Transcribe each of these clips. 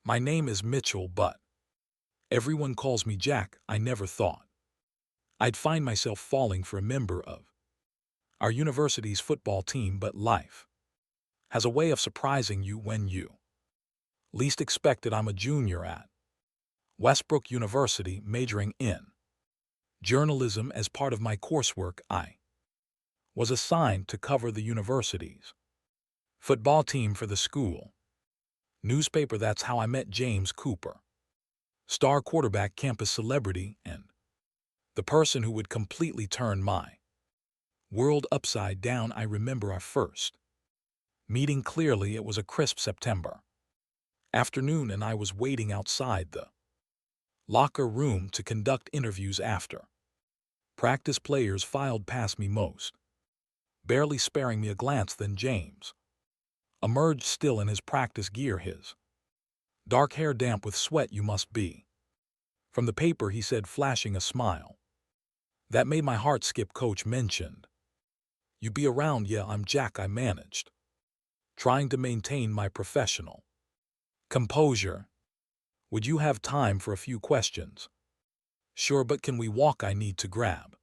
My name is Mitchell, but everyone calls me Jack. I never thought I'd find myself falling for a member of our university's football team, but life has a way of surprising you when you least expect it. I'm a junior at Westbrook University, majoring in journalism. As part of my coursework, I was assigned to cover the university's football team for the school newspaper. That's how I met James Cooper, star quarterback, campus celebrity, and the person who would completely turn my world upside down. I remember our first meeting clearly. It was a crisp September afternoon, and I was waiting outside the locker room to conduct interviews after practice. Players filed past me, most barely sparing me a glance. Then James emerged, still in his practice gear, his dark hair damp with sweat. "You must be from the paper," he said, flashing a smile that made my heart skip. "Coach mentioned you be around." "Yeah, I'm Jack," I managed, trying to maintain my professional composure. "Would you have time for a few questions?" "Sure, but can we walk? I need to grab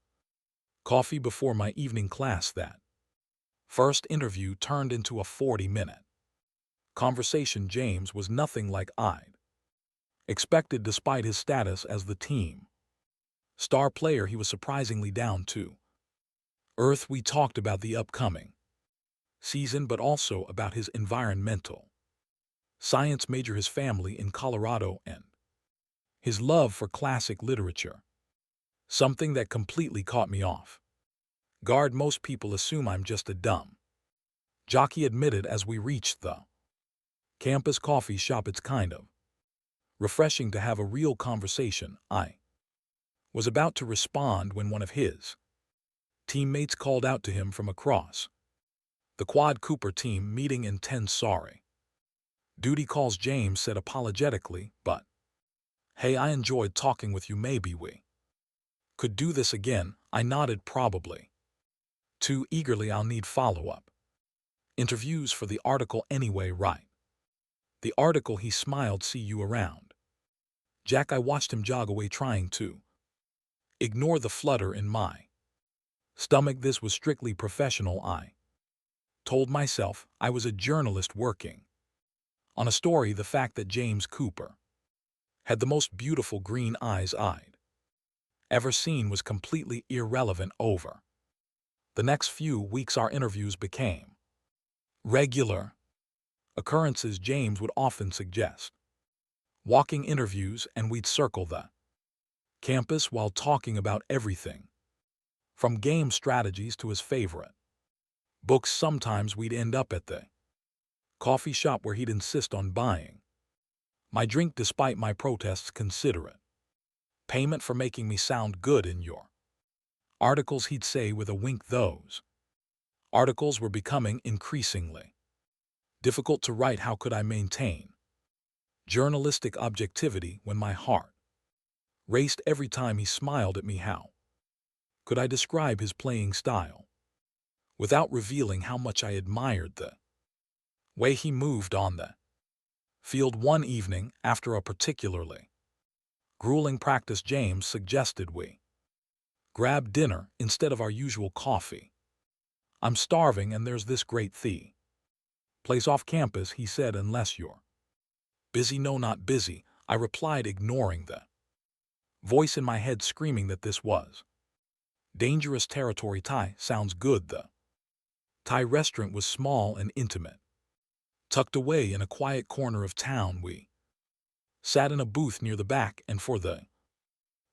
coffee before my evening class." That first interview turned into a 40-minute conversation. James was nothing like I'd expected. Despite his status as the team star player, he was surprisingly down to earth. We talked about the upcoming season, but also about his environmental science major, his family in Colorado, and his love for classic literature, something that completely caught me off guard. "Most people assume I'm just a dumb jock," he admitted as we reached the campus coffee shop. "It's kind of refreshing to have a real conversation." I was about to respond when one of his teammates called out to him from across the quad. "Cooper, team meeting in 10. Sorry. Duty calls," James said apologetically, "but hey, I enjoyed talking with you. Maybe we could do this again." I nodded, probably too eagerly. "I'll need follow-up interviews for the article anyway." "Right. The article," he smiled. "See you around, Jack." I watched him jog away, trying to ignore the flutter in my stomach. This was strictly professional, I told myself. I was a journalist working on a story. The fact that James Cooper had the most beautiful green eyes I'd ever seen was completely irrelevant. Over the next few weeks, our interviews became regular occurrences. James would often suggest walking interviews, and we'd circle the campus while talking about everything from game strategies to his favorite books. Sometimes we'd end up at the coffee shop where he'd insist on buying my drink despite my protests. "Consider it payment for making me sound good in your articles," he'd say with a wink. Those articles were becoming increasingly difficult to write. How could I maintain journalistic objectivity when my heart raced every time he smiled at me? How could I describe his playing style without revealing how much I admired the way he moved on the field? One evening, after a particularly grueling practice, James suggested we grab dinner instead of our usual coffee. "I'm starving, and there's this great place off campus," he said. "Unless you're busy." "No, not busy," I replied, ignoring the voice in my head screaming that this was dangerous territory. "Thai sounds good." The Thai restaurant was small and intimate, tucked away in a quiet corner of town. We sat in a booth near the back, and for the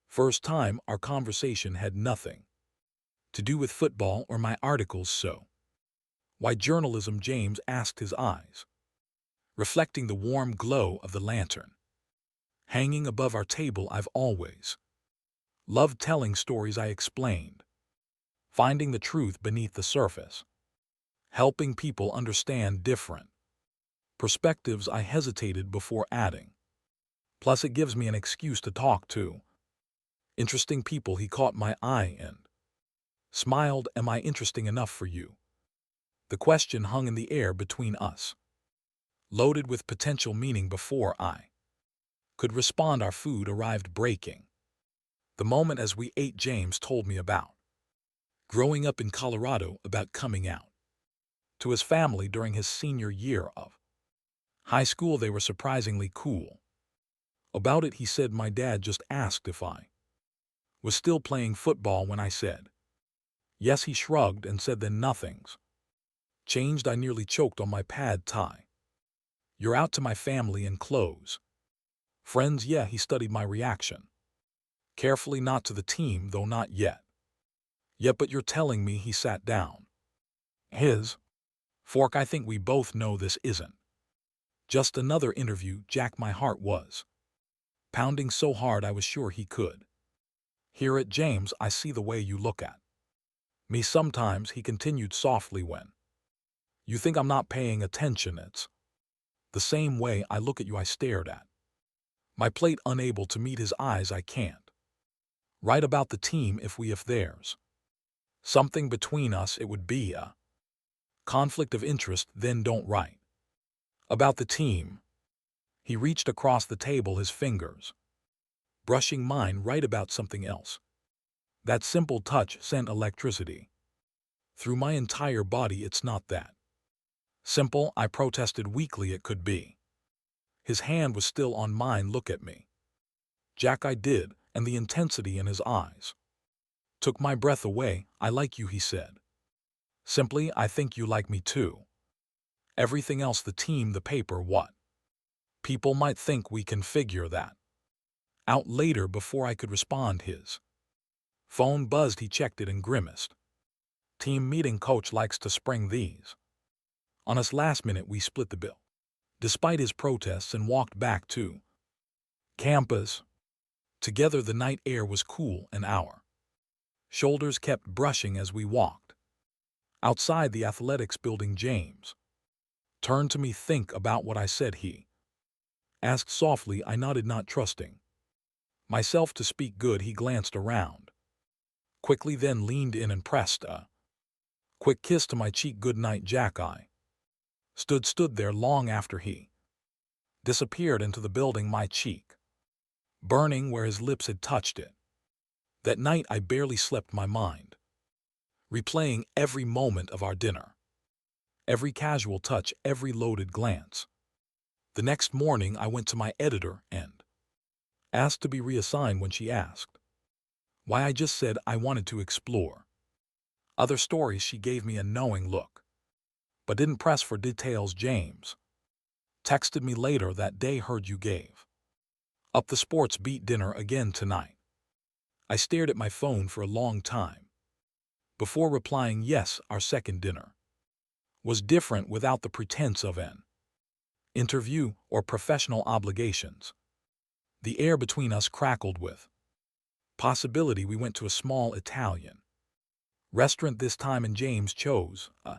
first time, our conversation had nothing to do with football or my articles. "So, why journalism?" James asked, his eyes reflecting the warm glow of the lantern hanging above our table. "I've always loved telling stories," I explained, "finding the truth beneath the surface, helping people understand different perspectives." I hesitated before adding, "Plus it gives me an excuse to talk to interesting people." He caught my eye and smiled. "Am I interesting enough for you?" The question hung in the air between us, loaded with potential meaning. Before I could respond. Our food arrived breaking. The moment as we ate, James told me about growing up in Colorado, about coming out to his family during his senior year of high school. They were surprisingly cool about it. He said my dad just asked if I was still playing football when I said yes. He shrugged and said then nothing's changed. I nearly choked on my pad thai. You're out to my family and close friends? Yeah, he studied my reaction carefully. Not to the team, though, not yet. Yet, but you're telling me. He sat down his fork. I think we both know this isn't just another interview, Jack. My heart was pounding so hard I was sure he could hear it. James, I see the way you look at me sometimes, he continued softly. When you think I'm not paying attention, it's the same way I look at you. I stared at my plate, unable to meet his eyes. I can't write about the team if there's something between us, it would be a conflict of interest. Then don't write about the team. He reached across the table, his fingers brushing mine. Write about something else. That simple touch sent electricity through my entire body. It's not that simple, I protested weakly. It could be. His hand was still on mine. Look at me, Jack. I did, and the intensity in his eyes took my breath away. I like you, he said simply. I think you like me too. Everything else, the team, the paper, what people might think, we can figure that out later. Before I could respond, his phone buzzed. He checked it and grimaced. Team meeting, coach likes to spring these on us last minute. We split the bill despite his protests and walked back to campus together. The night air was cool and our shoulders kept brushing as we walked outside the athletics building. James turned to me. Think about what I said, he asked softly. I nodded, not trusting myself to speak good. He glanced around quickly, then leaned in and pressed a quick kiss to my cheek. Good night, Jack. I stood there long after he disappeared into the building, my cheek burning where his lips had touched it. That night I barely slept, my mind replaying every moment of our dinner, every casual touch, every loaded glance. The next morning I went to my editor and asked to be reassigned. When she asked why, I just said I wanted to explore other stories. She gave me a knowing look, but didn't press for details. James texted me later that day. Heard you gave up the sports beat dinner again tonight. I stared at my phone for a long time before replying yes. Our second dinner was different, without the pretense of an interview or professional obligations. The air between us crackled with possibility. We went to a small Italian restaurant this time, and James chose a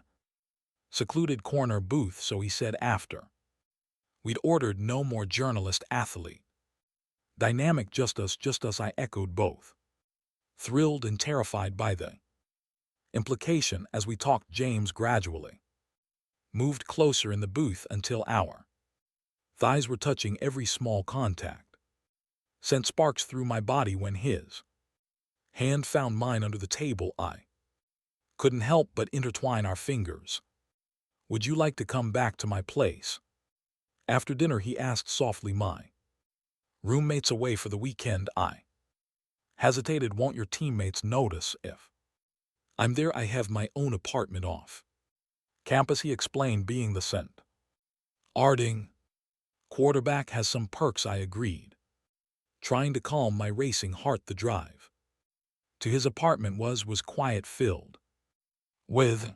secluded corner booth. So he said after we'd ordered, no more journalist-athlete dynamic, just us. I echoed, both thrilled and terrified by the implication. As we talked, James gradually moved closer in the booth until our thighs were touching. Every small contact sent sparks through my body. When his hand found mine under the table, I couldn't help but intertwine our fingers. Would you like to come back to my place after dinner, he asked softly. My roommate's away for the weekend. I hesitated. Won't your teammates notice if I'm there? I have my own apartment off campus, he explained, being the St. Arding quarterback has some perks. I agreed, trying to calm my racing heart. The drive to his apartment was quiet, filled with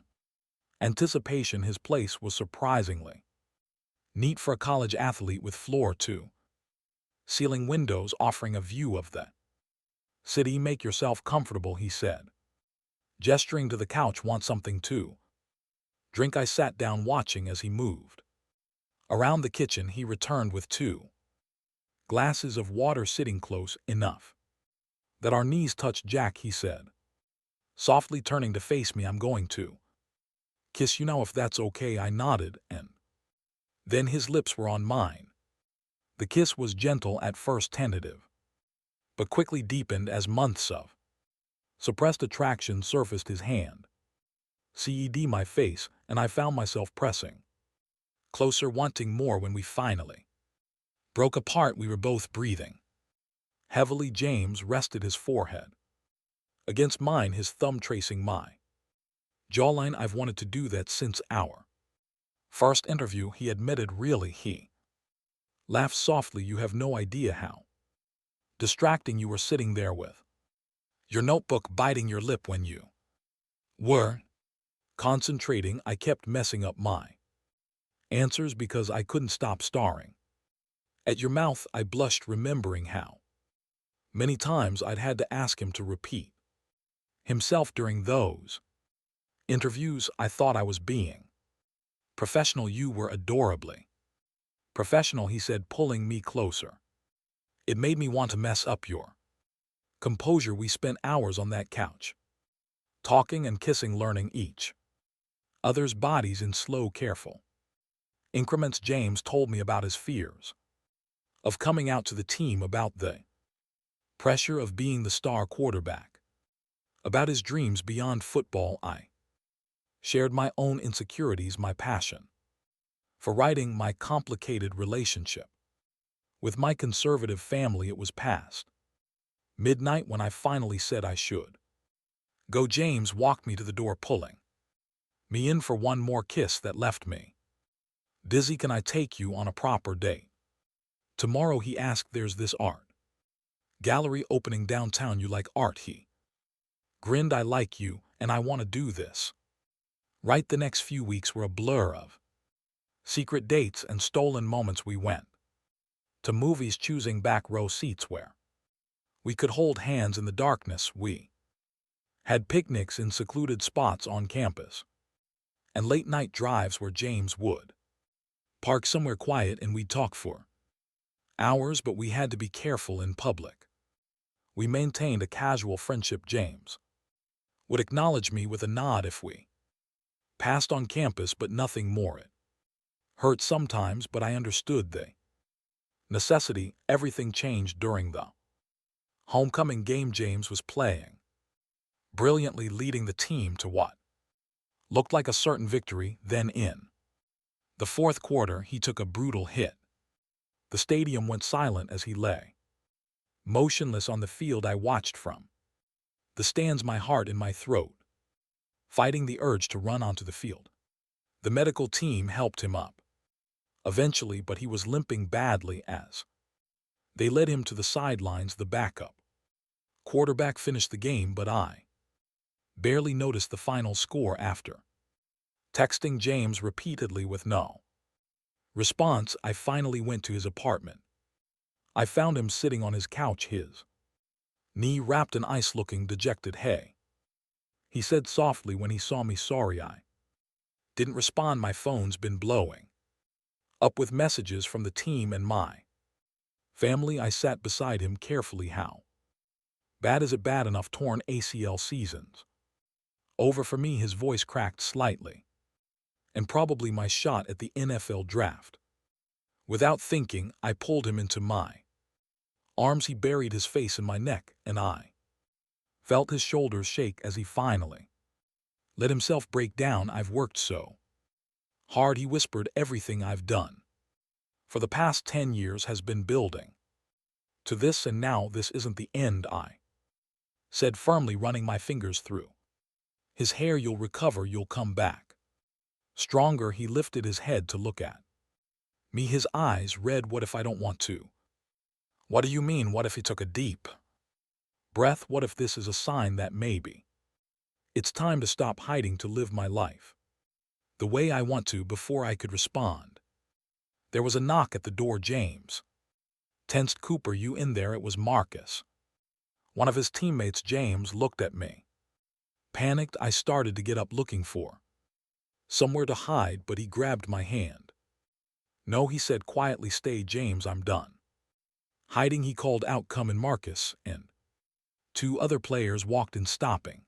anticipation. His place was surprisingly neat for a college athlete, with floor-to-ceiling windows offering a view of the city. Make yourself comfortable, he said, gesturing to the couch. Want something to drink? I sat down, watching as he moved around the kitchen. He returned with 2 glasses of water, sitting close enough that our knees touched. Jack, he said softly, turning to face me, I'm going to kiss you now, if that's okay. I nodded, and then his lips were on mine. The kiss was gentle at first, tentative, but quickly deepened as months of suppressed attraction surfaced. His hand ceded my face, and I found myself pressing closer, wanting more. When we finally broke apart, we were both breathing heavily. James rested his forehead against mine, his thumb tracing my jawline. I've wanted to do that since our first interview, he admitted. Really? He laughed softly. You have no idea how distracting you were, sitting there with your notebook, biting your lip when you were concentrating. I kept messing up my answers because I couldn't stop staring at your mouth. I blushed, remembering how many times I'd had to ask him to repeat himself during those interviews. I thought I was being professional. You were adorably professional, he said, pulling me closer. It made me want to mess up your composure. We spent hours on that couch, talking and kissing, learning each other's bodies in slow, careful increments. James told me about his fears of coming out to the team, about the pressure of being the star quarterback, about his dreams beyond football. I shared my own insecurities, my passion for writing, my complicated relationship with my conservative family. It was past midnight when I finally said I should go. James walked me to the door, pulling me in for one more kiss that left me dizzy. Can I take you on a proper date tomorrow? He asked. There's this art gallery opening downtown. You like art? He grinned. I like you, and I want to do this right. The next few weeks were a blur of secret dates and stolen moments. We went to movies, choosing back row seats where we could hold hands in the darkness. We had picnics in secluded spots on campus, and late-night drives where James would park somewhere quiet and we'd talk for hours. But we had to be careful in public. We maintained a casual friendship. James would acknowledge me with a nod if we passed on campus, but nothing more. It hurt sometimes, but I understood the necessity. Everything changed during the homecoming game. James was playing brilliantly, leading the team to what looked like a certain victory. Then in the fourth quarter, he took a brutal hit. The stadium went silent as he lay motionless on the field. I watched from the stands, my heart in my throat, fighting the urge to run onto the field. The medical team helped him up eventually, but he was limping badly as they led him to the sidelines. The backup quarterback finished the game, but I barely noticed the final score. After texting James repeatedly with no response, I finally went to his apartment. I found him sitting on his couch, his knee wrapped in ice, looking dejected. Hey, he said softly when he saw me. Sorry I didn't respond. My phone's been blowing up with messages from the team and my family. I sat beside him carefully. How bad is it? Bad enough. Torn ACL, seasons over for me. His voice cracked slightly. And probably my shot at the NFL draft. Without thinking, I pulled him into my arms. He buried his face in my neck, and I felt his shoulders shake as he finally let himself break down. I've worked so hard, he whispered. Everything I've done for the past 10 years has been building to this, and now this isn't the end, I said firmly, running my fingers through his hair. You'll recover, you'll come back stronger. He lifted his head to look at me, his eyes red. What if I don't want to? What do you mean? What if? He took a deep breath. What if this is a sign that maybe it's time to stop hiding, to live my life the way I want to? Before I could respond, there was a knock at the door. James tensed. Cooper, you in there? It was Marcus, one of his teammates. James looked at me panicked. I started to get up, looking for somewhere to hide, but he grabbed my hand. No, he said quietly. Stay, James, I'm done hiding, he called out. Come in. Marcus and 2 other players walked in, stopping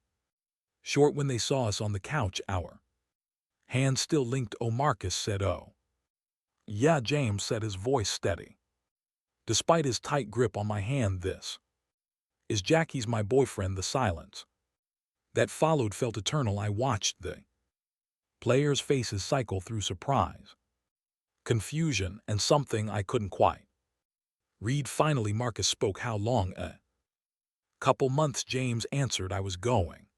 short when they saw us on the couch, our hands still linked. Oh, Marcus said. Oh, yeah, James said, his voice steady. Despite his tight grip on my hand, this is Jackie's my boyfriend. The silence that followed felt eternal. I watched the players' faces cycle through surprise, confusion, and something I couldn't quite read. Finally, Marcus spoke. How long? A couple months, James answered. I was going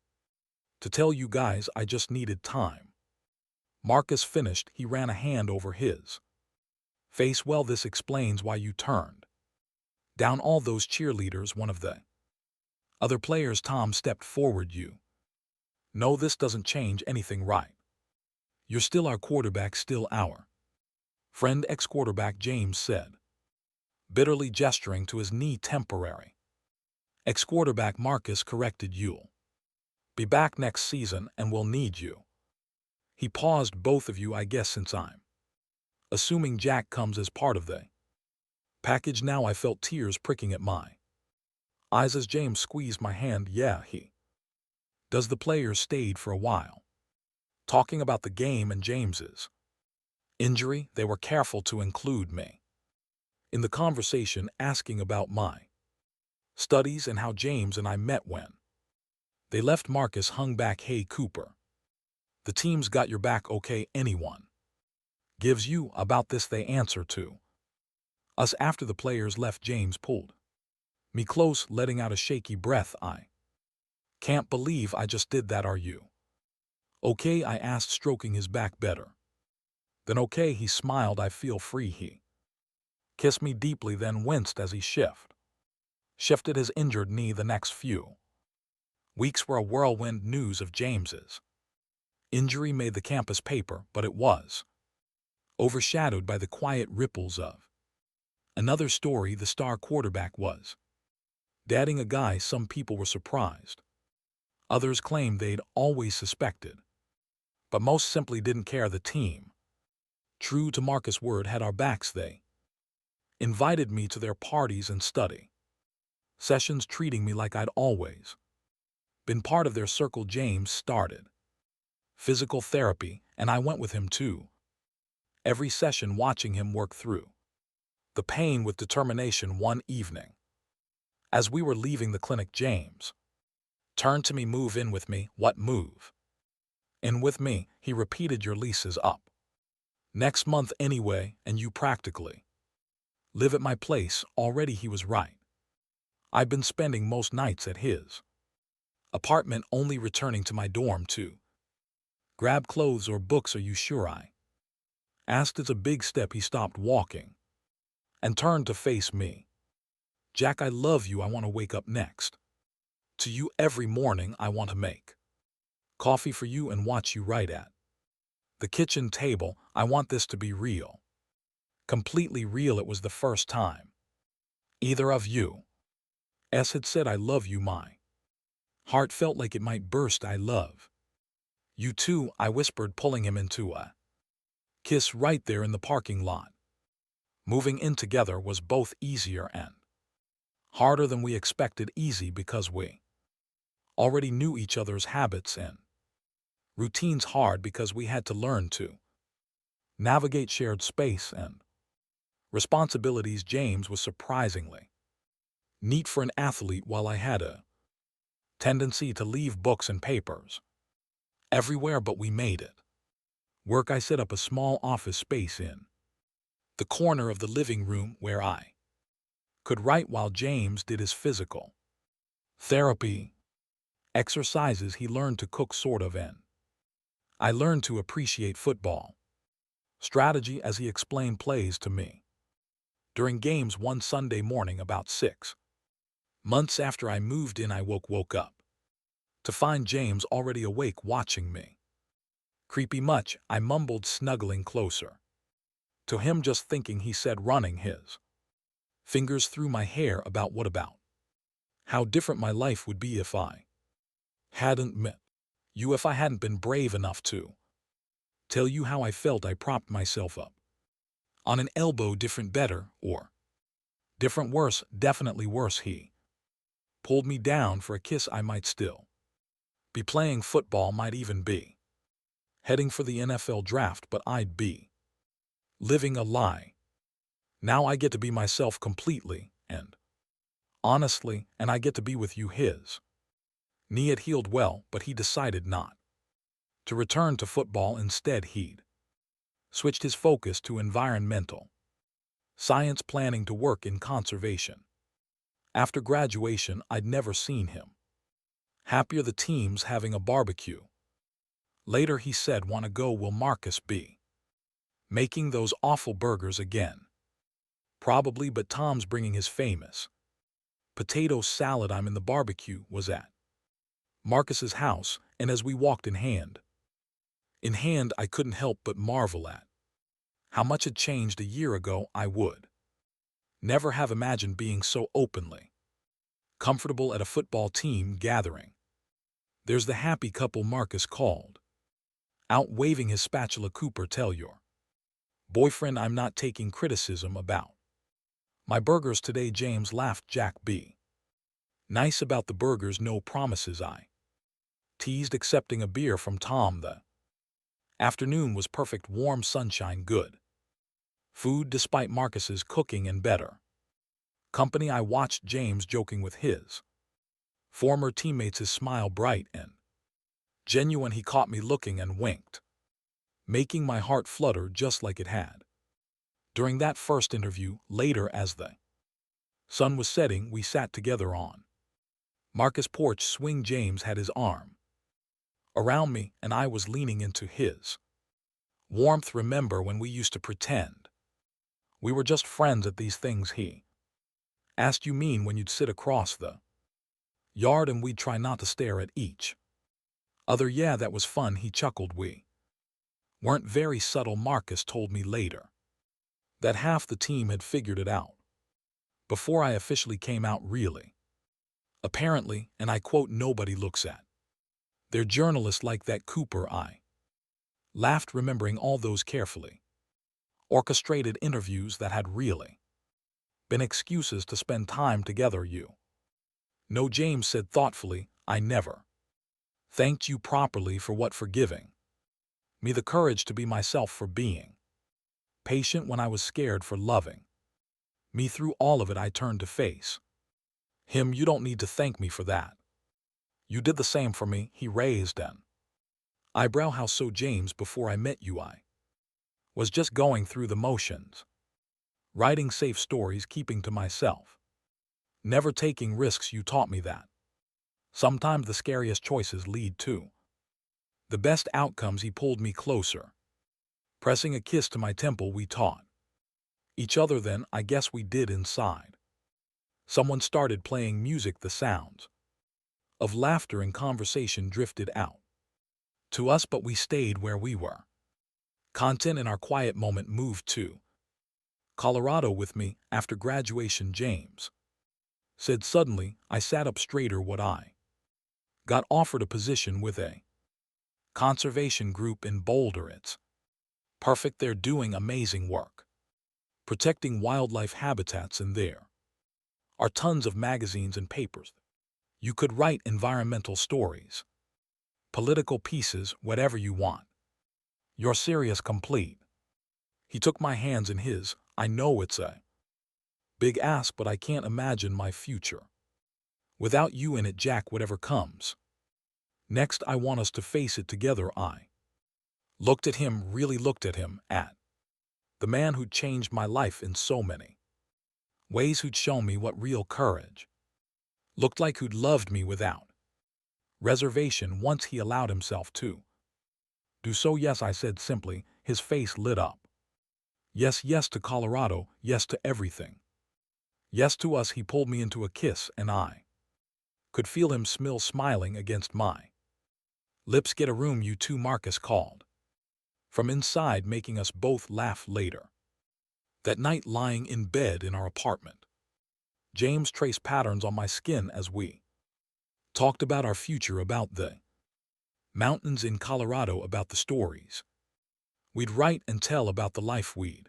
to tell you guys, I just needed time. Marcus finished. He ran a hand over his face. Well, this explains why you turned down all those cheerleaders. One of the other players, Tom, stepped forward. You know, this doesn't change anything, right? You're still our quarterback, still our friend. Ex-quarterback, James said, bitterly gesturing to his knee. Temporary ex-quarterback, Marcus corrected. You'll be back next season and we'll need you. He paused. Both of you, I guess, since I'm assuming Jack comes as part of the package now. I felt tears pricking at my eyes as James squeezed my hand. Yeah, he does. The players stayed for a while, talking about the game and James's injury. They were careful to include me in the conversation, asking about my studies and how James and I met. When they left, Marcus hung back. Hey, Cooper, the team's got your back, okay? Anyone gives you about this, they answer to us. After the players left, James pulled me close, letting out a shaky breath. I can't believe I just did that. Are you okay? I asked, stroking his back. Better than okay, he smiled. I feel free. He kissed me deeply, then winced as he shifted his injured knee. The next few weeks were a whirlwind. News of James's injury made the campus paper, but it was overshadowed by the quiet ripples of another story. The star quarterback was dating a guy. Some people were surprised. Others claimed they'd always suspected, but most simply didn't care. The team, true to Marcus' word, had our backs. They invited me to their parties and study sessions, treating me like I'd always been part of their circle. James started physical therapy, and I went with him too. Every session, watching him work through the pain with determination. One evening, as we were leaving the clinic, James turned to me. Move in with me. What move in with me? He repeated. Your lease is up next month anyway, and you practically live at my place already. He was right. I've been spending most nights at his apartment, only returning to my dorm to grab clothes or books. Are you sure? I asked. It's a big step. He stopped walking and turned to face me. Jack, I love you. I want to wake up next to you every morning. I want to make coffee for you and watch you right at the kitchen table. I want this to be real, completely real. It was the first time either of you had said I love you. My heart felt like it might burst. I love you too, I whispered, pulling him into a kiss right there in the parking lot. Moving in together was both easier and harder than we expected. Easy because we already knew each other's habits and routines. Hard because we had to learn to navigate shared space and responsibilities. James was surprisingly neat for an athlete, while I had a tendency to leave books and papers everywhere, but we made it work. I set up a small office space in the corner of the living room where I could write while James did his physical therapy exercises. He learned to cook, sort of, and I learned to appreciate football strategy as he explained plays to me during games. One Sunday morning, about 6 months after I moved in, I woke up to find James already awake, watching me. Creepy much, I mumbled, snuggling closer to him. Just thinking, he said, running his fingers through my hair. About what? About how different my life would be if I hadn't met you, if I hadn't been brave enough to tell you how I felt. I propped myself up on an elbow. Different better, or different worse? Definitely worse. He pulled me down for a kiss. I might still be playing football, might even be heading for the NFL draft, but I'd be living a lie. Now I get to be myself completely, and honestly, and I get to be with you. His knee had healed well, but he decided not to return to football. Instead, he'd switched his focus to environmental science, planning to work in conservation. After graduation, I'd never seen him happier. The team's having a barbecue. Later he said, "Wanna go? Will Marcus be making those awful burgers again?" "Probably, but Tom's bringing his famous potato salad." I'm in the barbecue was at Marcus's house, and as we walked in hand, I couldn't help but marvel at how much had changed. A year ago, I would never have imagined being so openly comfortable at a football team gathering. "There's the happy couple," Marcus called out, waving his spatula. "Cooper, tell your boyfriend I'm not taking criticism about my burgers today." James laughed. "Jack, be nice about the burgers." "No promises," I teased, accepting a beer from Tom. The afternoon was perfect: warm sunshine, good food despite Marcus's cooking, and better company. I watched James joking with his former teammates, his smile bright and genuine. He caught me looking and winked, making my heart flutter just like it had during that first interview. Later, as the sun was setting, we sat together on Marcus' porch swing. James had his arm around me, and I was leaning into his warmth. "Remember when we used to pretend we were just friends at these things?" he asked. "You mean when you'd sit across the yard and we'd try not to stare at each other?" "Yeah, that was fun," he chuckled. "We weren't very subtle." Marcus told me later that half the team had figured it out before I officially came out. Really, apparently, and I quote, "nobody looks at their journalist like that." "Cooper," I laughed, remembering all those carefully orchestrated interviews that had really been excuses to spend time together. "You know," James said thoughtfully, "I never thanked you properly for what? For giving me the courage to be myself, for being patient when I was scared, for loving me through all of it." I turned to face him. "You don't need to thank me for that. You did the same for me." He raised an eyebrow. "How so?" "James, before I met you, I was just going through the motions, writing safe stories, keeping to myself, never taking risks. You taught me that sometimes the scariest choices lead to the best outcomes." He pulled me closer, pressing a kiss to my temple. "We taught each other then, I guess we did." Inside, someone started playing music. The sounds of laughter and conversation drifted out to us, but we stayed where we were. Content in our quiet moment. "Moved to Colorado with me after graduation," James said suddenly. I sat up straighter. "What? I got offered a position with a conservation group in Boulder. It's perfect. They're doing amazing work protecting wildlife habitats, and there are tons of magazines and papers. You could write environmental stories, political pieces, whatever you want. You're serious?" "Complete." He took my hands in his. "I know it's a big ask, but I can't imagine my future without you in it, Jack. Whatever comes next, I want us to face it together." I looked at him, really looked at him, at the man who'd changed my life in so many ways, who'd shown me what real courage looked like, who'd loved me without reservation once he allowed himself to do so. "Yes," I said simply. His face lit up. "Yes, yes to Colorado, yes to everything. Yes to us." He pulled me into a kiss, and I could feel him smiling against my lips. "Get a room, you two," Marcus called from inside, making us both laugh. Later that night, lying in bed in our apartment, James traced patterns on my skin as we talked about our future, about the mountains in Colorado, about the stories we'd write and tell, about the life we'd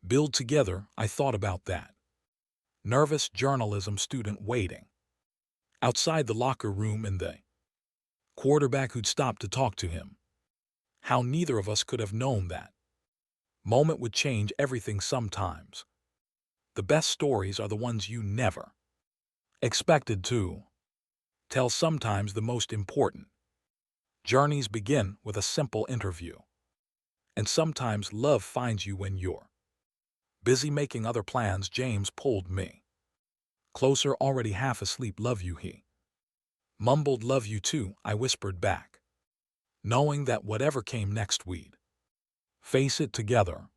build together. I thought about that nervous journalism student waiting outside the locker room, and the quarterback who'd stopped to talk to him. How neither of us could have known that moment would change everything. Sometimes The best stories are the ones you never expected to tell. Sometimes the most important journeys begin with a simple interview. And sometimes love finds you when you're busy making other plans. James pulled me closer, already half asleep. Love you, he mumbled. Love you too, I whispered back, knowing that whatever came next we'd face it together.